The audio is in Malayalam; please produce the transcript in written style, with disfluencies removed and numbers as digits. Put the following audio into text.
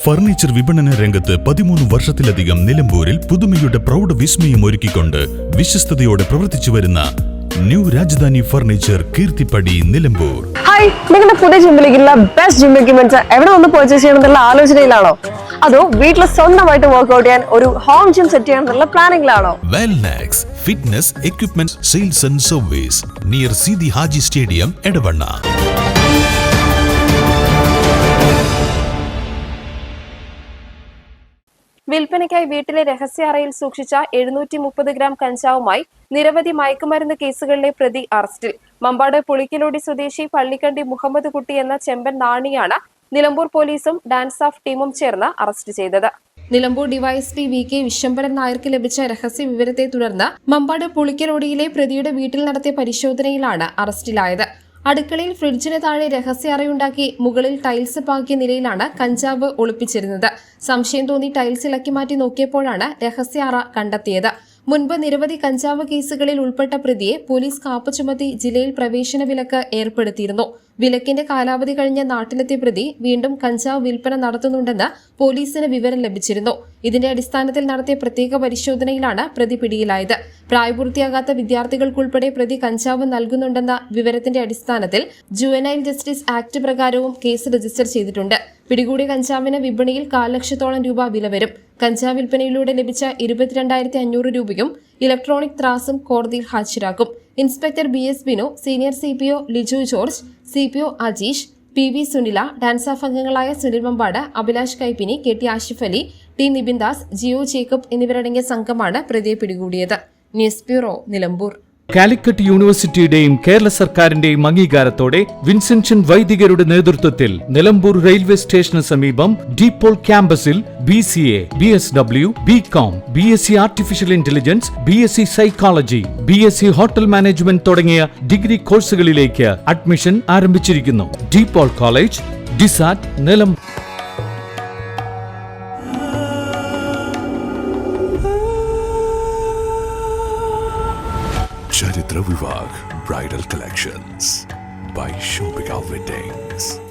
ഫർണിച്ചർ വിപണന രംഗത്ത് 13 വർഷത്തിലധികം നിലമ്പൂരിൽ പുതുമയുടെ പ്രൗഢ വിസ്മയം ഒരുക്കിക്കൊണ്ട് വിശ്വസ്തയോടെ പ്രവർത്തിച്ചു വരുന്ന new Rajadhani furniture Keerthippadi Nilambur. Hi, നിങ്ങളുടെ പുതിയ ജിമ്മിലേക്കുള്ള ബെസ്റ്റ് ജിം എക്യുപ്മെന്റ്സ് എവിടെ വന്ന് പർച്ചേസ് ചെയ്യണമെന്നുള്ള ആലോചനയിലാണോ? അതോ വീട്ടിൽ സ്വന്തമായിട്ട് വർക്ക്ഔട്ട് ചെയ്യാൻ ഒരു ഹോം ജിം സെറ്റ് ചെയ്യാനുള്ള പ്ലാനിംഗിലാണോ? Wellnex fitness equipment sales and service near Sidi Haji stadium Edavanna. വിൽപ്പനയ്ക്കായി വീട്ടിലെ രഹസ്യ അറയിൽ സൂക്ഷിച്ച 730 ഗ്രാം കഞ്ചാവുമായി നിരവധി മയക്കുമരുന്ന് കേസുകളിലെ പ്രതി അറസ്റ്റിൽ. മമ്പാട് പുളിക്കലോടി സ്വദേശി പള്ളിക്കണ്ടി മുഹമ്മദ് കുട്ടി എന്ന ചെമ്പൻ നാണിയാണ് നിലമ്പൂർ പോലീസും ഡാൻസ് ഓഫ് ടീമും ചേർന്ന് അറസ്റ്റ് ചെയ്തത്. നിലമ്പൂർ ഡിവൈഎസ്പി VK വിശ്വംഭരൻ നായർക്ക് ലഭിച്ച രഹസ്യ വിവരത്തെ തുടർന്ന് മമ്പാട് പുളിക്കലോടിയിലെ പ്രതിയുടെ വീട്ടിൽ നടത്തിയ പരിശോധനയിലാണ് അറസ്റ്റിലായത്. അടുക്കളയിൽ ഫ്രിഡ്ജിന് താഴെ രഹസ്യ അറയുണ്ടാക്കി മുകളിൽ ടൈൽസ് പാകിയ നിലയിലാണ് കഞ്ചാവ് ഒളിപ്പിച്ചിരുന്നത്. സംശയം തോന്നി ടൈൽസ് ഇളക്കി മാറ്റി നോക്കിയപ്പോഴാണ് രഹസ്യ അറ കണ്ടെത്തിയത്. മുൻപ് നിരവധി കഞ്ചാവ് കേസുകളിൽ ഉൾപ്പെട്ട പ്രതിയെ പോലീസ് കാപ്പ ചുമത്തി ജില്ലയിൽ പ്രവേശന വിലക്ക് ഏർപ്പെടുത്തിയിരുന്നു. വിലക്കിന്റെ കാലാവധി കഴിഞ്ഞ നാട്ടിലെത്തിയ പ്രതി വീണ്ടും കഞ്ചാവ് വിൽപ്പന നടത്തുന്നുണ്ടെന്ന് പോലീസിന് വിവരം ലഭിച്ചിരുന്നു. ഇതിന്റെ അടിസ്ഥാനത്തിൽ നടത്തിയ പ്രത്യേക പരിശോധനയിലാണ് പ്രതി പിടിയിലായത്. പ്രായപൂർത്തിയാകാത്ത വിദ്യാർത്ഥികൾക്കുൾപ്പെടെ പ്രതി കഞ്ചാവ് നൽകുന്നുണ്ടെന്ന വിവരത്തിന്റെ അടിസ്ഥാനത്തിൽ ജുവനൈൽ ജസ്റ്റിസ് ആക്ട് പ്രകാരവും കേസ് രജിസ്റ്റർ ചെയ്തിട്ടുണ്ട്. പിടികൂടിയ കഞ്ചാവിന് വിപണിയിൽ 4 ലക്ഷത്തോളം രൂപ വില വരും. കഞ്ചാവ് വിൽപ്പനയിലൂടെ ലഭിച്ച 22,500 രൂപയും ഇലക്ട്രോണിക് ത്രാസും കോടതിയിൽ ഹാജരാക്കും. Inspector BS Binu, senior CPO Liju George, CPO Ajeesh, PV Sunila, DANSAF അംഗങ്ങളായ Sunil Mambad, Abhilash Kaippini, KT Ashif Ali, T Nibin Das, Jio Jacob എന്നിവരടങ്ങിയ സംഘമാണ് പ്രതിയെ പിടികൂടിയത്. News bureau, Nilambur. കാലിക്കറ്റ് യൂണിവേഴ്സിറ്റിയുടെയും കേരള സർക്കാരിന്റെയും അംഗീകാരത്തോടെ വിൻസെൻഷൻ വൈദികരുടെ നേതൃത്വത്തിൽ നിലമ്പൂർ റെയിൽവേ സ്റ്റേഷന് സമീപം ഡീപോൾ ക്യാമ്പസിൽ BCA, BSW, BCom, BSc artificial intelligence, BSc psychology, BSc hotel management തുടങ്ങിയ ഡിഗ്രി കോഴ്സുകളിലേക്ക് അഡ്മിഷൻ ആരംഭിച്ചിരിക്കുന്നു. DePaul college, DiSAT, Nilambur. Charitra Vivag Bridal Collections by Shobhika Weddings.